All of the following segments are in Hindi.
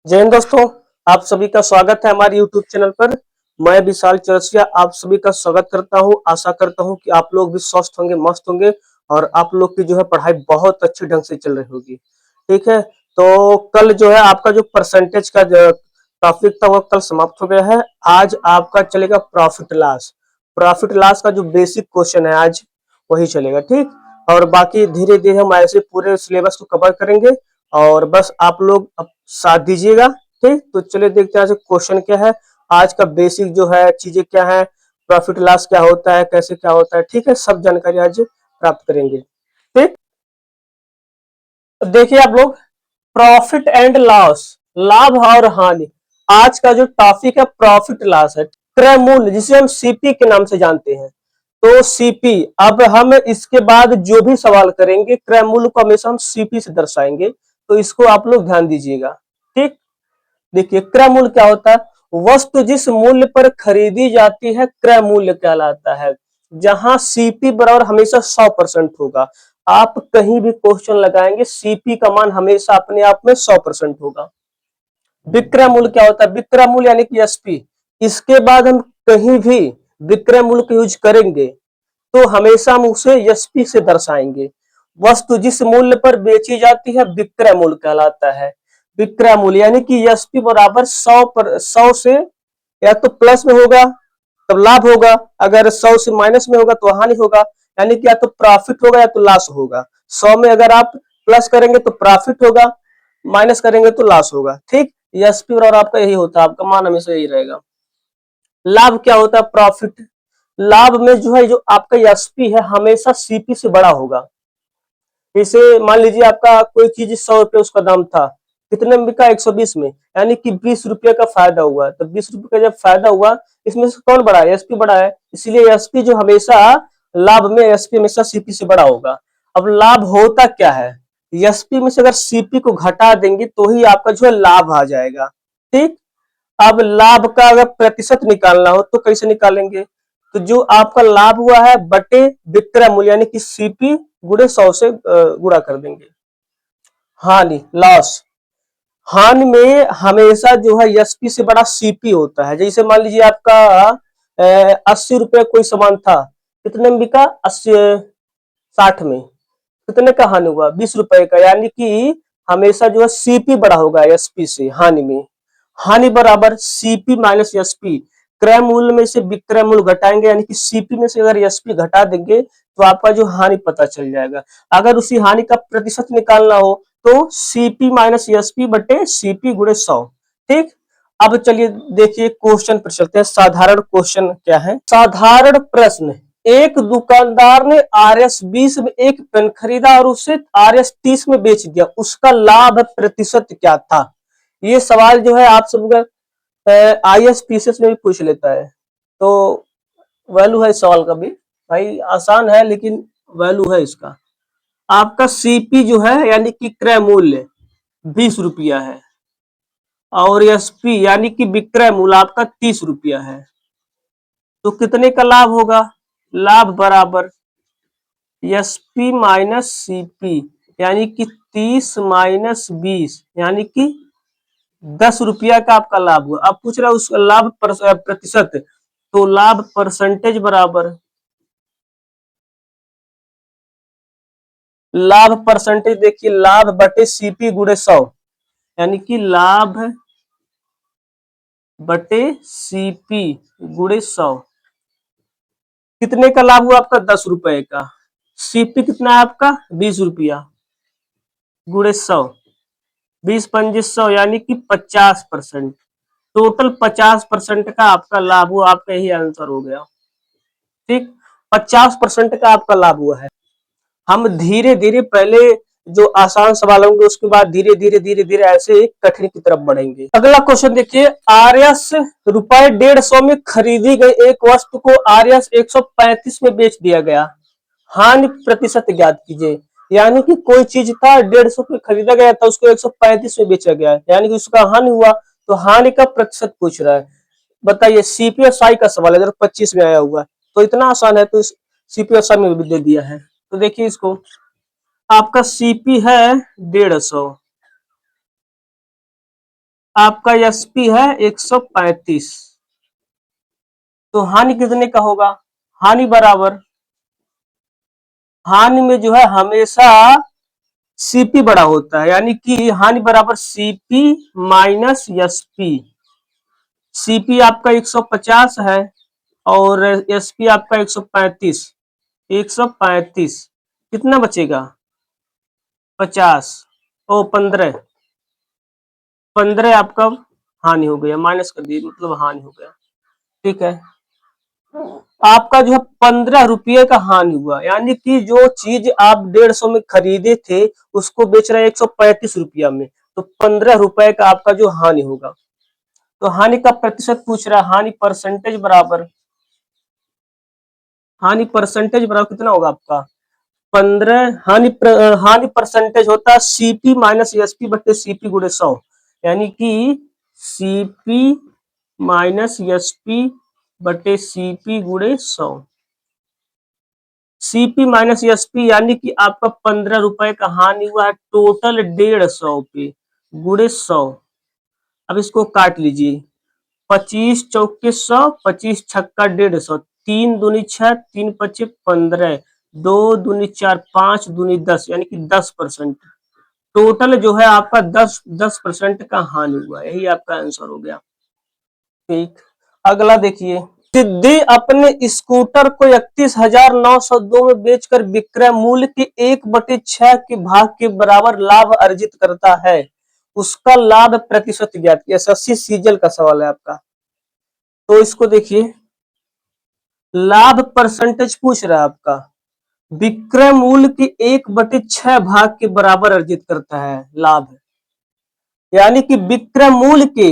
जय हिंद दोस्तों। आप सभी का स्वागत है हमारे YouTube चैनल पर। मैं विशाल चौरसिया आप सभी का स्वागत करता हूं। आशा करता हूं कि आप लोग भी स्वस्थ होंगे, मस्त होंगे और आप लोग की जो है पढ़ाई बहुत अच्छे ढंग से चल रही होगी। ठीक है, तो कल जो है आपका जो परसेंटेज का जो टॉपिक था वो कल समाप्त हो गया है। आज आपका चलेगा प्रॉफिट लॉस। प्रॉफिट लॉस का जो बेसिक क्वेश्चन है आज वही चलेगा, ठीक। और बाकी धीरे धीरे हम ऐसे पूरे सिलेबस को कवर करेंगे और बस आप लोग साथ दीजिएगा। ठीक, तो चलिए देखते हैं आज क्वेश्चन क्या है। आज का बेसिक जो है चीजें क्या है, प्रॉफिट लॉस क्या होता है, कैसे क्या होता है, ठीक है, सब जानकारी आज प्राप्त करेंगे। ठीक, तो देखिए आप लोग, प्रॉफिट एंड लॉस, लाभ और हानि। आज का जो टॉपिक है प्रॉफिट लॉस है, क्रय मूल्य जिसे हम सीपी के नाम से जानते हैं। तो सीपी, अब हम इसके बाद जो भी सवाल करेंगे क्रय मूल्य को हमेशा हम सीपी से दर्शाएंगे, तो इसको आप लोग ध्यान दीजिएगा। ठीक, देखिए क्रय मूल्य क्या होता है। वस्तु जिस मूल्य पर खरीदी जाती है क्रय मूल्य कहलाता है। जहां सीपी बराबर हमेशा 100% होगा। आप कहीं भी क्वेश्चन लगाएंगे सीपी का मान हमेशा अपने आप में 100% होगा। विक्रय मूल्य क्या होता है, विक्रय मूल्य यानी कि एसपी। इसके बाद हम कहीं भी विक्रय मूल्य का यूज करेंगे तो हमेशा हम उसे एसपी से दर्शाएंगे। वस्तु जिस मूल्य पर बेची जाती है विक्रय मूल्य कहलाता है। विक्रय मूल्य यानी कि एसपी बराबर 100 से या तो प्लस में होगा तब लाभ होगा, अगर 100 से माइनस में होगा तो हानि होगा। यानी कि या तो प्रॉफिट होगा या तो लॉस होगा। 100 में अगर आप प्लस करेंगे तो प्रॉफिट होगा, माइनस करेंगे तो लॉस होगा। ठीक, एसपी और आपका यही होता है, आपका मान हमेशा यही रहेगा। लाभ क्या होता है, प्रॉफिट। लाभ में जो है जो आपका एसपी है हमेशा सीपी से बड़ा होगा। जैसे मान लीजिए आपका कोई चीज 100 रुपये उसका दाम था, कितने में बिका, 120 में, यानी कि 20 रुपये का फायदा हुआ। तो 20 रुपये का जब फायदा हुआ इसमें से कौन बड़ा है, एसपी बड़ा है, इसलिए एसपी जो हमेशा लाभ में एसपी हमेशा सीपी से बड़ा होगा। अब लाभ होता क्या है, एसपी में से अगर सीपी को घटा देंगे तो ही आपका जो है लाभ आ जाएगा। ठीक, अब लाभ का अगर प्रतिशत निकालना हो तो कैसे निकालेंगे, तो जो आपका लाभ हुआ है बटे विक्रय मूल्य यानी कि सीपी गुणे 100 से गुणा कर देंगे। हानि, लॉस। हानि में हमेशा जो है एसपी से बड़ा सीपी होता है। जैसे मान लीजिए आपका 80 रुपये कोई सामान था, कितने में बिका, 80, 60 में, कितने का हानि हुआ, 20 रुपए का। यानी कि हमेशा जो है सीपी बड़ा होगा एसपी से हानि में। हानि बराबर सीपी माइनस एसपी। क्रय मूल्य में से विक्रय मूल्य घटाएंगे, यानी कि सीपी में से अगर एसपी घटा देंगे तो आपका जो हानि पता चल जाएगा। अगर उसी हानि का प्रतिशत निकालना हो तो सीपी माइनस एसपी बटे सीपी गुणे 100। ठीक, अब चलिए देखिए क्वेश्चन पर चलते हैं। साधारण क्वेश्चन क्या है, साधारण प्रश्न। एक दुकानदार ने RS 20 में एक पेन खरीदा और उसे RS 30 में बेच दिया, उसका लाभ प्रतिशत क्या था। ये सवाल जो है आप सब IS पीसीएस में भी पूछ लेता है, तो वैल्यू है इस सवाल का भी। भाई आसान है लेकिन वैल्यू है इसका। आपका सीपी जो है यानी कि क्रय मूल्य 20 रुपया है और एसपी यानी कि विक्रय मूल्य आपका 30 रुपया है, तो कितने का लाभ होगा, लाभ बराबर एसपी माइनस सीपी, यानी कि 30 माइनस 20 यानी कि 10 रुपया का आपका लाभ हुआ। अब पूछ रहा है उसका लाभ प्रतिशत, तो लाभ परसेंटेज बराबर, लाभ परसेंटेज देखिए लाभ बटे सीपी गुणे 100, यानी कि लाभ बटे सीपी गुणे 100। कितने का लाभ हुआ आपका, 10 रुपए का। सीपी कितना है आपका, 20 रुपया गुणे 100, 20 पंजे 100 यानी कि 50%। टोटल 50% का आपका लाभ हुआ, आपका यही आंसर हो गया। ठीक, 50% का आपका लाभ हुआ है। हम धीरे धीरे पहले जो आसान सवाल होंगे उसके बाद धीरे धीरे धीरे धीरे ऐसे कठिन की तरफ बढ़ेंगे। अगला क्वेश्चन देखिए, RS रुपए 150 में खरीदी गई एक वस्तु को RS 135 में बेच दिया गया, हानि प्रतिशत ज्ञात कीजिए। यानी कि कोई चीज था 150 में खरीदा गया था, उसको 135 में बेचा गया, यानी कि उसका हानि हुआ, तो हानि का प्रतिशत पूछ रहा है। बताइए, सीपीएसआई का सवाल है, 25 में आया हुआ है, तो इतना आसान है, तो सीपीएसआई में भी दे दिया है। तो देखिए इसको, आपका सीपी है 150, आपका एसपी है 135। तो हानि कितने का होगा? हानि बराबर, हानि में जो है हमेशा सीपी बड़ा होता है, यानी कि हानि बराबर सीपी माइनस एसपी। सीपी आपका 150 है और एसपी आपका 135। 135 कितना बचेगा? 50 ओ 15। 15 आपका हानि हो गया, माइनस कर दिए, मतलब हानि हो गया। ठीक है, आपका जो है 15 रुपये का हानि हुआ, यानी कि जो चीज आप 150 में खरीदे थे उसको बेच रहे हैं 135 रुपया में, तो 15 रुपए का आपका जो हानि होगा। तो हानि का प्रतिशत पूछ रहा है, हानि परसेंटेज बराबर, हानि परसेंटेज बराबर कितना होगा आपका? 15। हानि परसेंटेज होता है सीपी माइनस एसपी बटे सीपी गुणे 100, यानी कि सीपी माइनस एसपी बटे सीपी गुणे 100। सीपी माइनस एसपी यानी कि आपका 15 रुपए का हानि हुआ है टोटल 150 पे, गुणे 100। अब इसको काट लीजिए, 25 चौके 100, 25 छक्का 150, 3 दूनी 6, 3 पचे 15, 2 दूनी 4, 5 दूनी 10, यानी कि 10%। टोटल जो है आपका 10% का हानि हुआ, यही आपका आंसर हो गया। ठीक, अगला देखिए, सिद्धि अपने स्कूटर को 31,902 में बेचकर विक्रय मूल्य के 1/6 के भाग के बराबर लाभ अर्जित करता है, उसका लाभ प्रतिशत ज्ञात कीजिए। एसएससी सीजल का सवाल है आपका। तो इसको देखिए, लाभ परसेंटेज पूछ रहा है आपका, विक्रय मूल्य के 1/6 भाग के बराबर अर्जित करता है लाभ, यानी कि विक्रय मूल्य के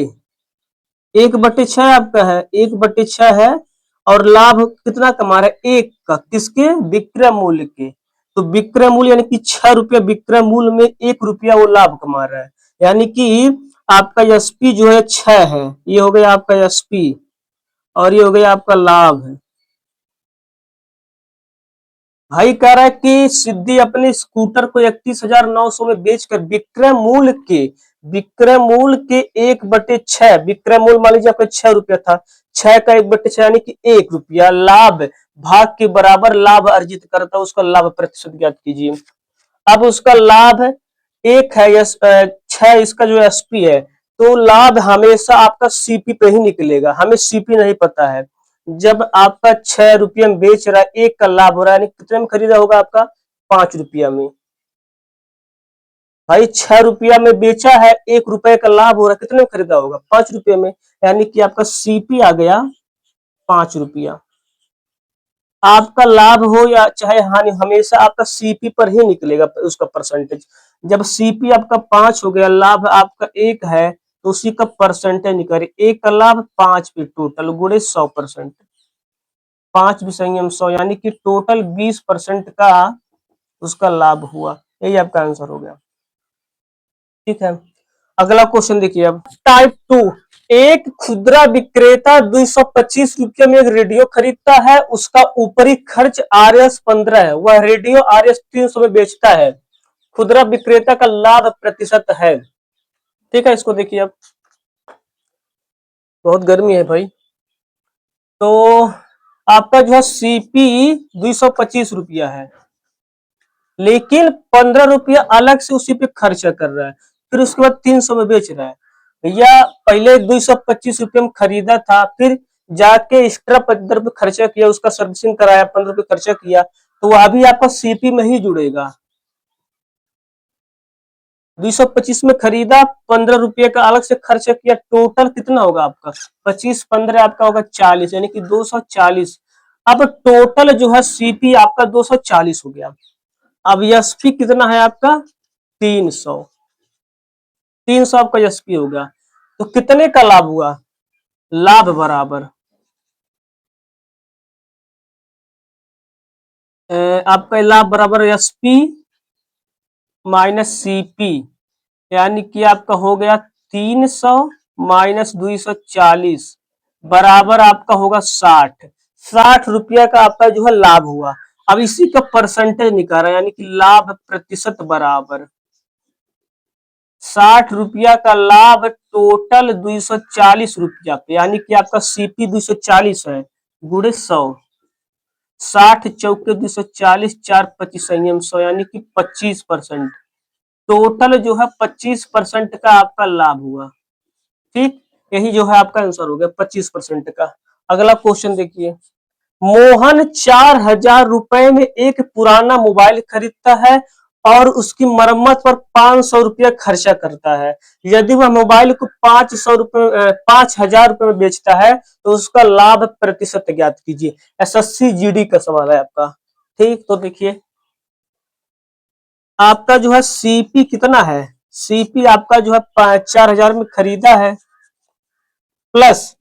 1/6 आपका है, 1/6 है, और लाभ कितना कमा रहा है? 1 का, किसके? विक्रय मूल्य के। तो विक्रय मूल्य यानी कि 6 रुपया विक्रय मूल्य में 1 रुपया वो लाभ कमा रहा है, यानी कि आपका एसपी जो है 6 है, ये हो गया आपका एसपी, और ये हो गया आपका लाभ है। भाई कह रहा है कि सिद्धि अपने स्कूटर को 31,900 में बेचकर विक्रय मूल्य के 1/6, विक्रय मूल्य मान लीजिए आपका 6 रुपया था, 6 का 1/6 यानी कि 1 रुपया लाभ भाग के बराबर लाभ अर्जित करता है, उसका लाभ प्रतिशत ज्ञात कीजिए। अब उसका लाभ 1 है, 6 इसका जो एसपी है, तो लाभ हमेशा आपका सीपी पे ही निकलेगा, हमें सीपी नहीं पता है। जब आपका 6 रुपये में बेच रहा है, 1 का लाभ हो रहा है, यानी कितने में खरीदा होगा आपका? 5 रुपया में। भाई 6 रुपया में बेचा है, 1 रुपए का लाभ हो रहा है, कितने में खरीदा होगा? 5 रुपये में, यानी कि आपका सीपी आ गया 5 रुपया। आपका लाभ हो या चाहे हानि, हमेशा आपका सीपी पर ही निकलेगा उसका परसेंटेज। जब सीपी आपका 5 हो गया, लाभ आपका 1 है, तो उसी का परसेंटेज निकालिए, 1 का लाभ 5 पे टोटल गुणे 100%, 5 विषम 100, यानी कि टोटल 20% का उसका लाभ हुआ, यही आपका आंसर हो गया। ठीक है, अगला क्वेश्चन देखिए। अब टाइप 2, एक खुदरा विक्रेता 225 रुपये में एक रेडियो खरीदता है, उसका ऊपरी खर्च RS 15 है, वह रेडियो RS 300 में बेचता है, खुदरा विक्रेता का लाभ प्रतिशत है। ठीक है, इसको देखिए। अब बहुत गर्मी है भाई, तो आपका जो है सीपी 225 रुपया है, लेकिन 15 रुपया अलग से उसी पे खर्चा कर रहा है, फिर उसके बाद 300 में बेच रहा है। भैया पहले 225 रुपये में खरीदा था, फिर जाके एक्स्ट्रा 15 रुपये खर्चा किया, उसका सर्विसिंग कराया, 15 रुपये खर्चा किया, तो वह भी आपका सीपी में ही जुड़ेगा। 225 में खरीदा, 15 रुपये का अलग से खर्चा किया, टोटल कितना होगा आपका? 25 15 आपका होगा 40, यानी कि 240। अब टोटल जो है सीपी आपका 240 हो गया। अब एसपी कितना है आपका? 300। 300 आपका एसपी होगा, तो कितने का लाभ हुआ? लाभ बराबर आपका लाभ बराबर एसपी माइनस सीपी, यानी कि आपका हो गया 300 माइनस 240 बराबर आपका होगा 60। 60 रुपया का आपका जो है लाभ हुआ। अब इसी का परसेंटेज निकाला, यानी कि लाभ प्रतिशत बराबर 60 रुपया का लाभ टोटल 240 रुपया पे, यानी कि आपका सीपी 240 है गुणे 100, 60 चौके 240, 4 25 संयम 100, यानी कि 25%। टोटल जो है 25% का आपका लाभ हुआ। ठीक, यही जो है आपका आंसर हो गया 25% का। अगला क्वेश्चन देखिए, मोहन 4,000 रुपए में एक पुराना मोबाइल खरीदता है और उसकी मरम्मत पर 500 रुपया खर्चा करता है। यदि वह मोबाइल को 5,000 रुपए में बेचता है तो उसका लाभ प्रतिशत ज्ञात कीजिए। एसएससी जीडी का सवाल है आपका। ठीक, तो देखिए आपका जो है सीपी कितना है, सीपी आपका जो है 4,000 में खरीदा है, प्लस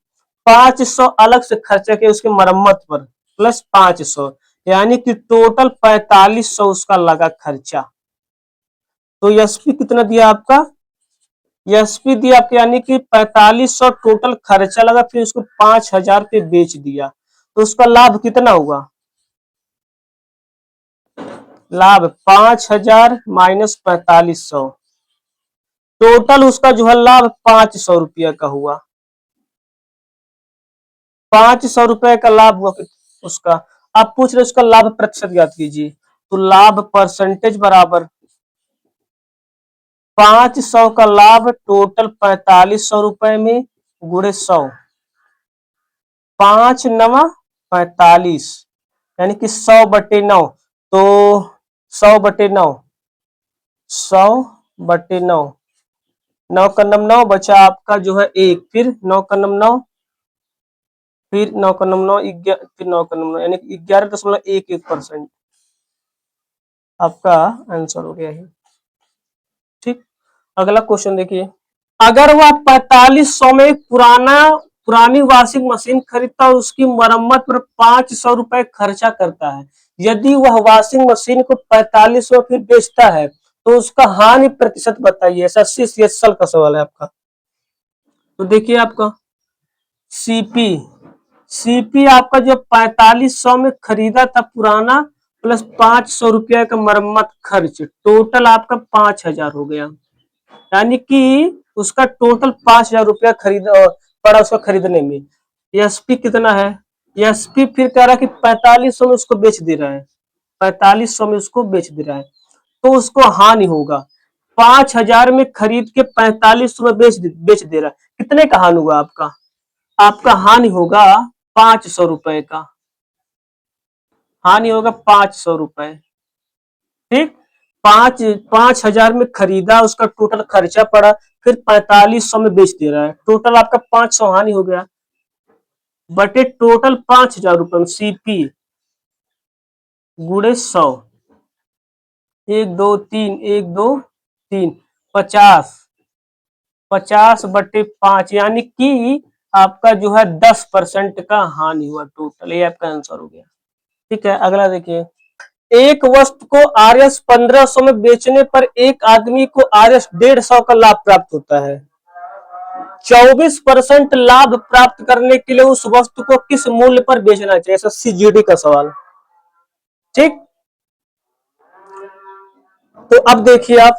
500 अलग से खर्चा किया उसके मरम्मत पर, प्लस 500, यानी कि टोटल 4500 उसका लगा खर्चा। तो एसपी कितना दिया आपका, एसपी दिया आपके, यानी कि 4500 टोटल खर्चा लगा, फिर उसको 5,000 पे बेच दिया, तो उसका लाभ कितना हुआ, लाभ 5,000 माइनस 4500, टोटल उसका जो है लाभ 500 रुपया का हुआ। 500 रुपए का लाभ हुआ उसका। आप पूछ रहे उसका लाभ प्रतिशत ज्ञात कीजिए, तो लाभ परसेंटेज बराबर 500 का लाभ टोटल 4500 रुपए में गुणे 100, 5×9 = 45, यानी कि 100/9, तो 100/9, 100/9, 9×9 बचा आपका जो है 1, फिर 9×9, फिर 9×9, फिर 9×9, यानी कि 11.11% आपका आंसर हो गया है। ठीक, अगला क्वेश्चन देखिए, अगर वह 4500 में पुरानी वॉशिंग मशीन खरीदता और उसकी मरम्मत पर 500 रुपए खर्चा करता है, यदि वह वॉशिंग मशीन को 4500 फिर बेचता है तो उसका हानि प्रतिशत बताइए। ऐसा सीएसएल का सवाल है आपका। तो देखिए आपका सीपी, सीपी आपका जो 4500 में खरीदा था पुराना, प्लस 500 रुपया का मरम्मत खर्च, टोटल आपका 5,000 हो गया, यानी कि उसका टोटल 5,000 रुपया पड़ा उसका खरीदने में। एसपी कितना है, एसपी फिर कह रहा है कि 4500 में उसको बेच दे रहा है, 4500 में उसको बेच दे रहा है, तो उसको हानि होगा। 5,000 में खरीद के 4500 में बेच दे रहा है, कितने का हानि हुआ आपका, आपका हानि होगा 500 रुपए का, हानि होगा 500 रुपए। ठीक, 5,000 में खरीदा, उसका टोटल खर्चा पड़ा, फिर 4500 में बेच दे रहा है, टोटल आपका 500 हानि हो गया, बटे टोटल 5,000 रुपए में सीपी गुणे 100, 1 2 3, 1 2 3, 50, 50/5, यानी कि आपका जो है 10% का हानि हुआ टोटल, ये आपका आंसर हो गया। ठीक है, अगला देखिए, एक वस्तु को आरएस 1500 में बेचने पर एक आदमी को आरएस 150 का लाभ प्राप्त होता है। 24% लाभ प्राप्त करने के लिए उस वस्तु को किस मूल्य पर बेचना चाहिए, एसएससी का सवाल। ठीक, तो अब देखिए आप,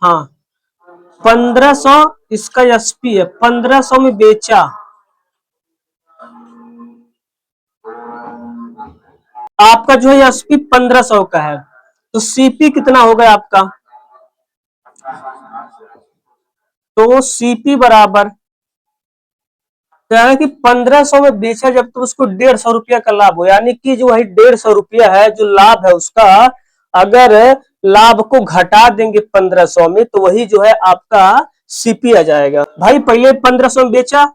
हाँ 1500 इसका एसपी है, 1500 में बेचा, आपका जो है एसपी 1500 का है, तो सीपी कितना होगा आपका, तो सीपी बराबर क्या है कि 1500 में बेचा जब तो उसको 150 रुपया का लाभ हो, यानी कि जो वही 150 रुपया है जो लाभ है उसका, अगर लाभ को घटा देंगे 1500 में तो वही जो है आपका सीपी आ जाएगा। भाई पहले 1500 में बेचा,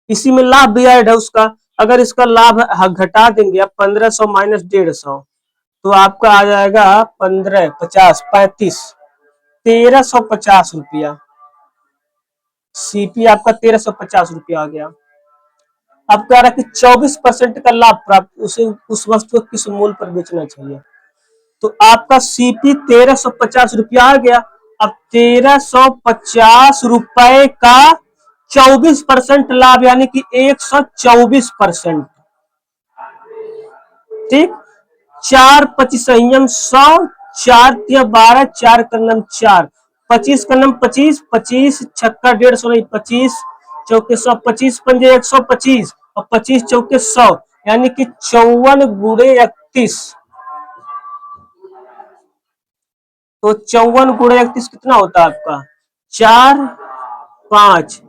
इसी में लाभ भी ऐड है उसका, अगर इसका लाभ घटा देंगे आप 1500 माइनस 150, तो आपका आ जाएगा 15 50 35, 1350 रुपया, सीपी आपका 1350 रुपया आ गया। अब कह रहा है कि 24% का लाभ प्राप्त, उसे उस वस्तु को किस मूल्य पर बेचना चाहिए, तो आपका सीपी 1350 रुपया आ गया। अब 1350 रुपए का 24% लाभ, यानी कि 124%। ठीक, 4 25 संयम 100, 4 × 12, 4 × 4, 25 का नम 25, 25 छक्का 150 नहीं 25 चौके 100, 25 पंजे 125 और 25 चौके 100, यानी कि 54 गुणे 31। तो 54 गुणे 31 कितना होता है आपका? 4 5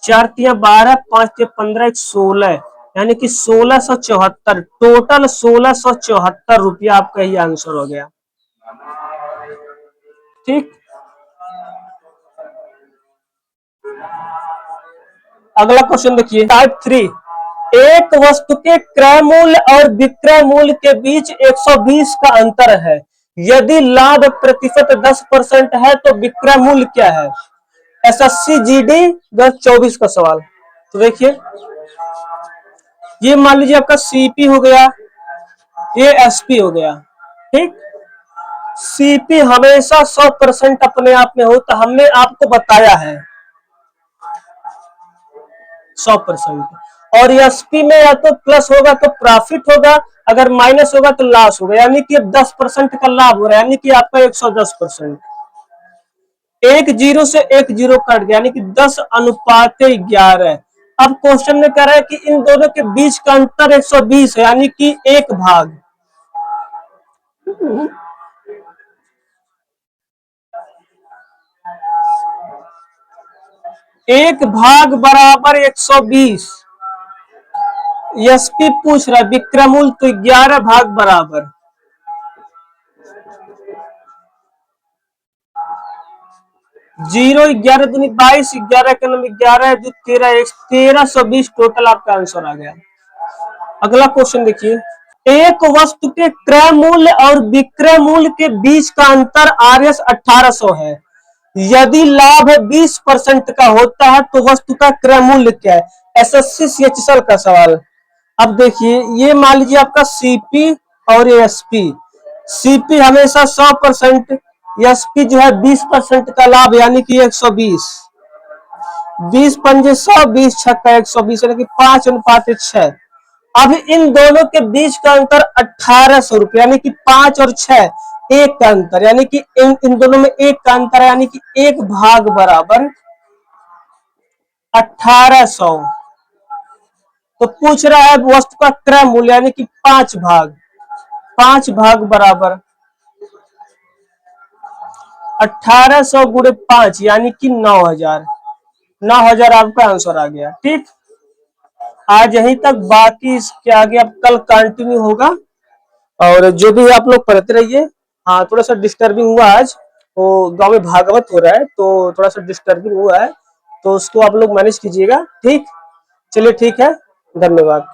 4 तिया 12, 5 तिया 15, 16, यानी कि 1674, टोटल 1674 रुपया आपका ये आंसर हो गया। ठीक, अगला क्वेश्चन देखिए टाइप 3। एक वस्तु के क्रय मूल्य और विक्रय मूल्य के बीच 120 का अंतर है। यदि लाभ प्रतिशत 10% है तो विक्रय मूल्य क्या है? एसएससी जीडी 2024 का सवाल। तो देखिए, ये मान लीजिए आपका सीपी हो गया, ये एसपी हो गया। ठीक, सीपी हमेशा 100% अपने आप में होता, हमने आपको बताया है 100%। और एसपी में या तो प्लस होगा तो प्रॉफिट होगा, अगर माइनस होगा तो लॉस होगा, यानी कि 10% का लाभ हो रहा है, यानी कि आपका 110%। एक जीरो से एक जीरो कट गया, यानी कि 10:11। अब क्वेश्चन में कह रहा है कि इन दोनों के बीच का अंतर 120 है, यानी कि एक भाग। एक भाग बराबर 120। एसपी पूछ रहा है विक्रमूल, तो 11 भाग बराबर 0, 11 दूनी 22, 11 का नंबर 11 दो 13, 1320 टोटल आपका आंसर आ गया। अगला क्वेश्चन देखिए, एक वस्तु के क्रय मूल्य और विक्रय मूल्य के बीच का अंतर आरएस 1800 है। यदि लाभ 20% का होता है तो वस्तु का क्रय मूल्य क्या है? एसएससी सीएचएसएल का सवाल। अब देखिए, ये मान लीजिए आपका सीपी और एसपी। सीपी हमेशा 100%, एसपी जो है 20% का लाभ, यानी कि 120। 20 पंजे 100, 20 छक्का 120, यानी कि 5:6। अब इन दोनों के बीच का अंतर 1800 रुपये, यानी कि 5 और 6 एक का अंतर, यानी कि इन दोनों में एक का अंतर, यानी कि एक भाग बराबर 1800। तो पूछ रहा है वस्तु का क्रय मूल्य, यानी कि 5 भाग, 5 भाग बराबर 1800 गुणे 5, यानी कि 9000। 9000 आपका आंसर आ गया। ठीक, आज यहीं तक, बाकी इसके आगे अब कल कंटिन्यू होगा। और जो भी आप लोग पढ़ते रहिए। हाँ, थोड़ा सा डिस्टर्बिंग हुआ आज, वो गांव में भागवत हो रहा है तो थोड़ा सा डिस्टर्बिंग हुआ है, तो उसको आप लोग मैनेज कीजिएगा। ठीक, चलिए ठीक है, धन्यवाद।